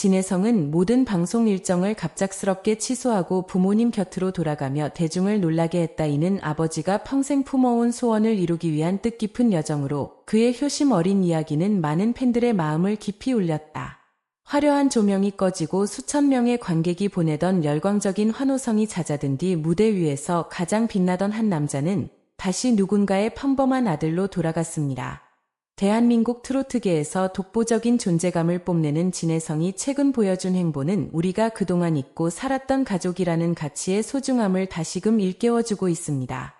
진혜성은 모든 방송 일정을 갑작스럽게 취소하고 부모님 곁으로 돌아가며 대중을 놀라게 했다. 이는 아버지가 평생 품어온 소원을 이루기 위한 뜻깊은 여정으로 그의 효심 어린 이야기는 많은 팬들의 마음을 깊이 울렸다. 화려한 조명이 꺼지고 수천 명의 관객이 보내던 열광적인 환호성이 잦아든 뒤 무대 위에서 가장 빛나던 한 남자는 다시 누군가의 평범한 아들로 돌아갔습니다. 대한민국 트로트계에서 독보적인 존재감을 뽐내는 진혜성이 최근 보여준 행보는 우리가 그동안 잊고 살았던 가족이라는 가치의 소중함을 다시금 일깨워주고 있습니다.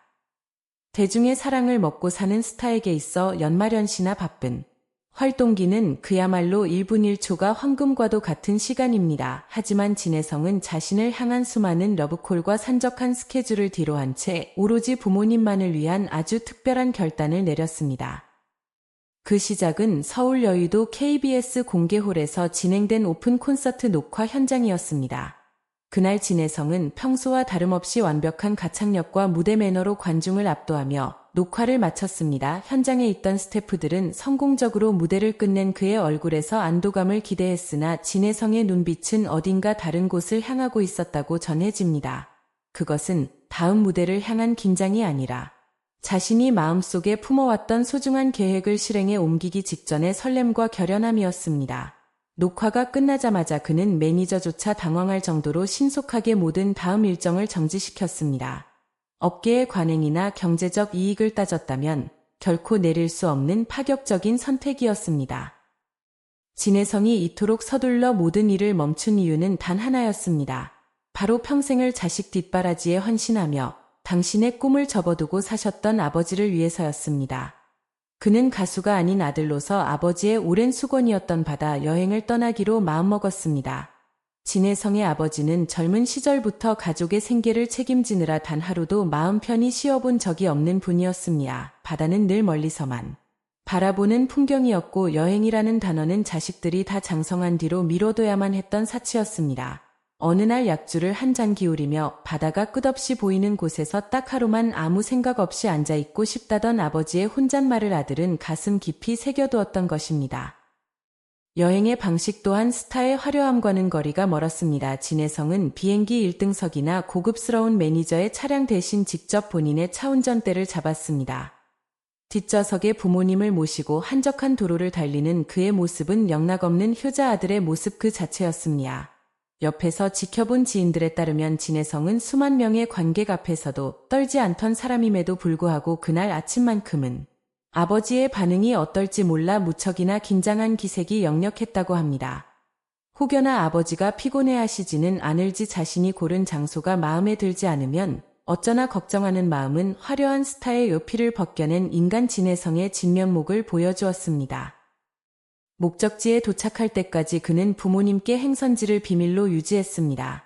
대중의 사랑을 먹고 사는 스타에게 있어 연말연시나 바쁜 활동기는 그야말로 1분 1초가 황금과도 같은 시간입니다. 하지만 진혜성은 자신을 향한 수많은 러브콜과 산적한 스케줄을 뒤로한 채 오로지 부모님만을 위한 아주 특별한 결단을 내렸습니다. 그 시작은 서울 여의도 KBS 공개홀에서 진행된 오픈 콘서트 녹화 현장이었습니다. 그날 진혜성은 평소와 다름없이 완벽한 가창력과 무대 매너로 관중을 압도하며 녹화를 마쳤습니다. 현장에 있던 스태프들은 성공적으로 무대를 끝낸 그의 얼굴에서 안도감을 기대했으나 진혜성의 눈빛은 어딘가 다른 곳을 향하고 있었다고 전해집니다. 그것은 다음 무대를 향한 긴장이 아니라 자신이 마음속에 품어왔던 소중한 계획을 실행에 옮기기 직전의 설렘과 결연함이었습니다. 녹화가 끝나자마자 그는 매니저조차 당황할 정도로 신속하게 모든 다음 일정을 정지시켰습니다. 업계의 관행이나 경제적 이익을 따졌다면 결코 내릴 수 없는 파격적인 선택이었습니다. 진혜성이 이토록 서둘러 모든 일을 멈춘 이유는 단 하나였습니다. 바로 평생을 자식 뒷바라지에 헌신하며 당신의 꿈을 접어두고 사셨던 아버지를 위해서였습니다. 그는 가수가 아닌 아들로서 아버지의 오랜 수건이었던 바다 여행을 떠나기로 마음먹었습니다. 진혜성의 아버지는 젊은 시절부터 가족의 생계를 책임지느라 단 하루도 마음 편히 쉬어본 적이 없는 분이었습니다. 바다는 늘 멀리서만 바라보는 풍경이었고 여행이라는 단어는 자식들이 다 장성한 뒤로 미뤄둬야만 했던 사치였습니다. 어느 날 약주를 한 잔 기울이며 바다가 끝없이 보이는 곳에서 딱 하루만 아무 생각 없이 앉아있고 싶다던 아버지의 혼잣말을 아들은 가슴 깊이 새겨두었던 것입니다. 여행의 방식 또한 스타의 화려함과는 거리가 멀었습니다. 진혜성은 비행기 1등석이나 고급스러운 매니저의 차량 대신 직접 본인의 차 운전대를 잡았습니다. 뒷좌석에 부모님을 모시고 한적한 도로를 달리는 그의 모습은 영락없는 효자 아들의 모습 그 자체였습니다. 옆에서 지켜본 지인들에 따르면 진혜성은 수만 명의 관객 앞에서도 떨지 않던 사람임에도 불구하고 그날 아침만큼은 아버지의 반응이 어떨지 몰라 무척이나 긴장한 기색이 역력했다고 합니다. 혹여나 아버지가 피곤해하시지는 않을지 자신이 고른 장소가 마음에 들지 않으면 어쩌나 걱정하는 마음은 화려한 스타의 요피를 벗겨낸 인간 진혜성의 진면목을 보여주었습니다. 목적지에 도착할 때까지 그는 부모님께 행선지를 비밀로 유지했습니다.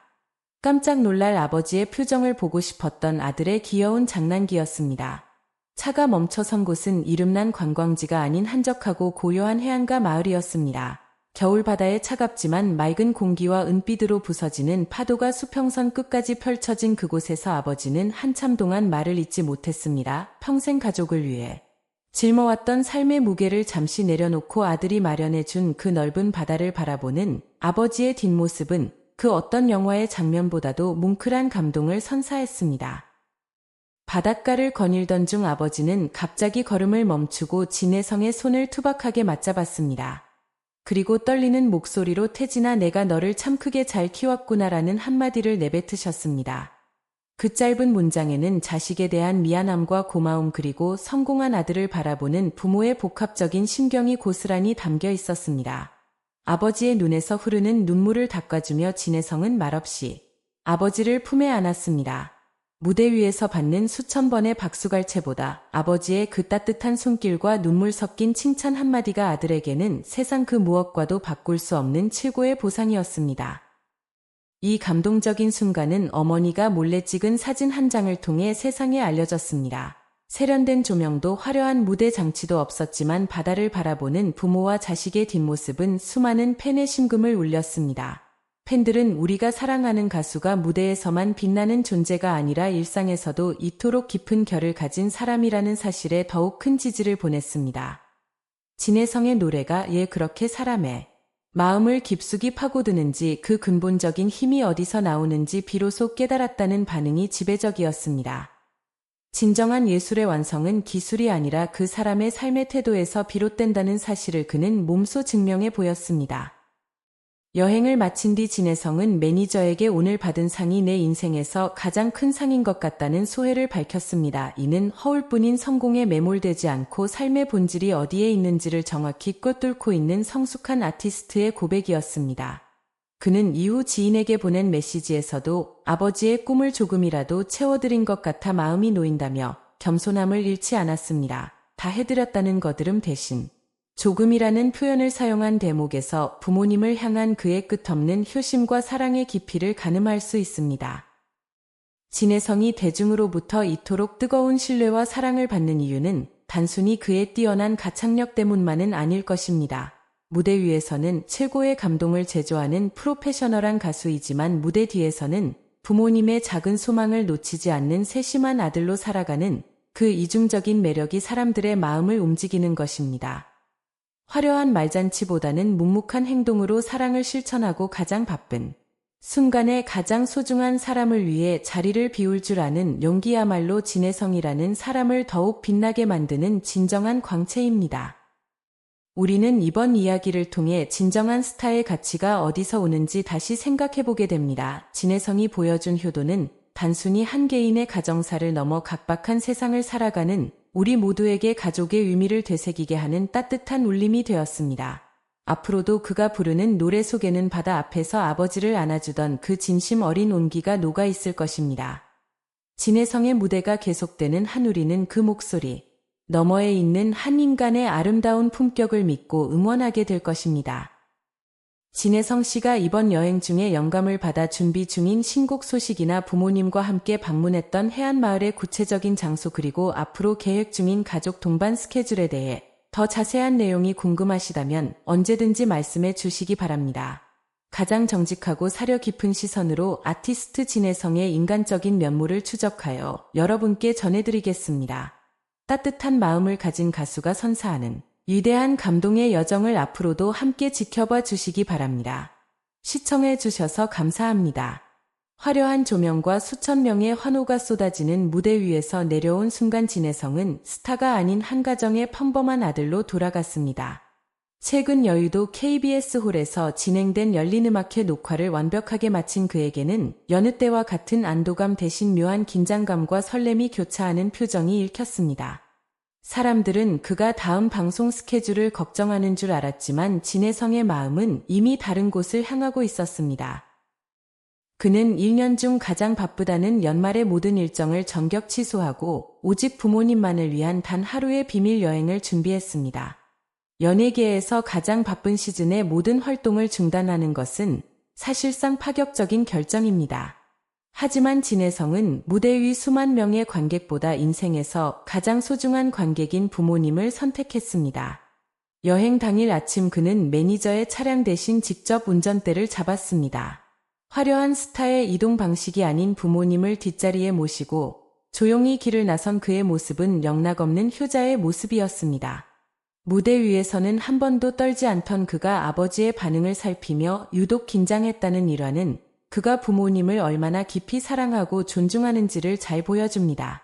깜짝 놀랄 아버지의 표정을 보고 싶었던 아들의 귀여운 장난기였습니다. 차가 멈춰선 곳은 이름난 관광지가 아닌 한적하고 고요한 해안가 마을이었습니다. 겨울바다의 차갑지만 맑은 공기와 은빛으로 부서지는 파도가 수평선 끝까지 펼쳐진 그곳에서 아버지는 한참 동안 말을 잇지 못했습니다. 평생 가족을 위해 짊어왔던 삶의 무게를 잠시 내려놓고 아들이 마련해준 그 넓은 바다를 바라보는 아버지의 뒷모습은 그 어떤 영화의 장면보다도 뭉클한 감동을 선사했습니다. 바닷가를 거닐던 중 아버지는 갑자기 걸음을 멈추고 진혜성의 손을 투박하게 맞잡았습니다. 그리고 떨리는 목소리로 태진아 내가 너를 참 크게 잘 키웠구나라는 한마디를 내뱉으셨습니다. 그 짧은 문장에는 자식에 대한 미안함과 고마움 그리고 성공한 아들을 바라보는 부모의 복합적인 심경이 고스란히 담겨 있었습니다. 아버지의 눈에서 흐르는 눈물을 닦아주며 진혜성은 말없이 아버지를 품에 안았습니다. 무대 위에서 받는 수천 번의 박수갈채보다 아버지의 그 따뜻한 손길과 눈물 섞인 칭찬 한마디가 아들에게는 세상 그 무엇과도 바꿀 수 없는 최고의 보상이었습니다. 이 감동적인 순간은 어머니가 몰래 찍은 사진 한 장을 통해 세상에 알려졌습니다. 세련된 조명도 화려한 무대 장치도 없었지만 바다를 바라보는 부모와 자식의 뒷모습은 수많은 팬의 심금을 울렸습니다. 팬들은 우리가 사랑하는 가수가 무대에서만 빛나는 존재가 아니라 일상에서도 이토록 깊은 결을 가진 사람이라는 사실에 더욱 큰 지지를 보냈습니다. 진혜성의 노래가 그렇게 사람의 마음을 깊숙이 파고드는지 그 근본적인 힘이 어디서 나오는지 비로소 깨달았다는 반응이 지배적이었습니다. 진정한 예술의 완성은 기술이 아니라 그 사람의 삶의 태도에서 비롯된다는 사실을 그는 몸소 증명해 보였습니다. 여행을 마친 뒤 진혜성은 매니저에게 오늘 받은 상이 내 인생에서 가장 큰 상인 것 같다는 소회를 밝혔습니다. 이는 허울뿐인 성공에 매몰되지 않고 삶의 본질이 어디에 있는지를 정확히 꿰뚫고 있는 성숙한 아티스트의 고백이었습니다. 그는 이후 지인에게 보낸 메시지에서도 아버지의 꿈을 조금이라도 채워드린 것 같아 마음이 놓인다며 겸손함을 잃지 않았습니다. 다 해드렸다는 거드름 대신 조금이라는 표현을 사용한 대목에서 부모님을 향한 그의 끝없는 효심과 사랑의 깊이를 가늠할 수 있습니다. 진혜성이 대중으로부터 이토록 뜨거운 신뢰와 사랑을 받는 이유는 단순히 그의 뛰어난 가창력 때문만은 아닐 것입니다. 무대 위에서는 최고의 감동을 제조하는 프로페셔널한 가수이지만 무대 뒤에서는 부모님의 작은 소망을 놓치지 않는 세심한 아들로 살아가는 그 이중적인 매력이 사람들의 마음을 움직이는 것입니다. 화려한 말잔치보다는 묵묵한 행동으로 사랑을 실천하고 가장 바쁜 순간에 가장 소중한 사람을 위해 자리를 비울 줄 아는 용기야말로 진혜성이라는 사람을 더욱 빛나게 만드는 진정한 광채입니다. 우리는 이번 이야기를 통해 진정한 스타의 가치가 어디서 오는지 다시 생각해보게 됩니다. 진혜성이 보여준 효도는 단순히 한 개인의 가정사를 넘어 각박한 세상을 살아가는 우리 모두에게 가족의 의미를 되새기게 하는 따뜻한 울림이 되었습니다. 앞으로도 그가 부르는 노래 속에는 바다 앞에서 아버지를 안아주던 그 진심 어린 온기가 녹아있을 것입니다. 진혜성의 무대가 계속되는 한 우리는 그 목소리 너머에 있는 한 인간의 아름다운 품격을 믿고 응원하게 될 것입니다. 진혜성 씨가 이번 여행 중에 영감을 받아 준비 중인 신곡 소식이나 부모님과 함께 방문했던 해안마을의 구체적인 장소 그리고 앞으로 계획 중인 가족 동반 스케줄에 대해 더 자세한 내용이 궁금하시다면 언제든지 말씀해 주시기 바랍니다. 가장 정직하고 사려 깊은 시선으로 아티스트 진혜성의 인간적인 면모를 추적하여 여러분께 전해드리겠습니다. 따뜻한 마음을 가진 가수가 선사하는 위대한 감동의 여정을 앞으로도 함께 지켜봐 주시기 바랍니다. 시청해 주셔서 감사합니다. 화려한 조명과 수천 명의 환호가 쏟아지는 무대 위에서 내려온 순간 진혜성은 스타가 아닌 한 가정의 평범한 아들로 돌아갔습니다. 최근 여의도 KBS 홀에서 진행된 열린음악회 녹화를 완벽하게 마친 그에게는 여느 때와 같은 안도감 대신 묘한 긴장감과 설렘이 교차하는 표정이 읽혔습니다. 사람들은 그가 다음 방송 스케줄을 걱정하는 줄 알았지만 진혜성의 마음은 이미 다른 곳을 향하고 있었습니다. 그는 1년 중 가장 바쁘다는 연말의 모든 일정을 전격 취소하고 오직 부모님만을 위한 단 하루의 비밀 여행을 준비했습니다. 연예계에서 가장 바쁜 시즌의 모든 활동을 중단하는 것은 사실상 파격적인 결정입니다. 하지만 진혜성은 무대 위 수만 명의 관객보다 인생에서 가장 소중한 관객인 부모님을 선택했습니다. 여행 당일 아침 그는 매니저의 차량 대신 직접 운전대를 잡았습니다. 화려한 스타의 이동 방식이 아닌 부모님을 뒷자리에 모시고 조용히 길을 나선 그의 모습은 영락없는 효자의 모습이었습니다. 무대 위에서는 한 번도 떨지 않던 그가 아버지의 반응을 살피며 유독 긴장했다는 일화는 그가 부모님을 얼마나 깊이 사랑하고 존중하는지를 잘 보여줍니다.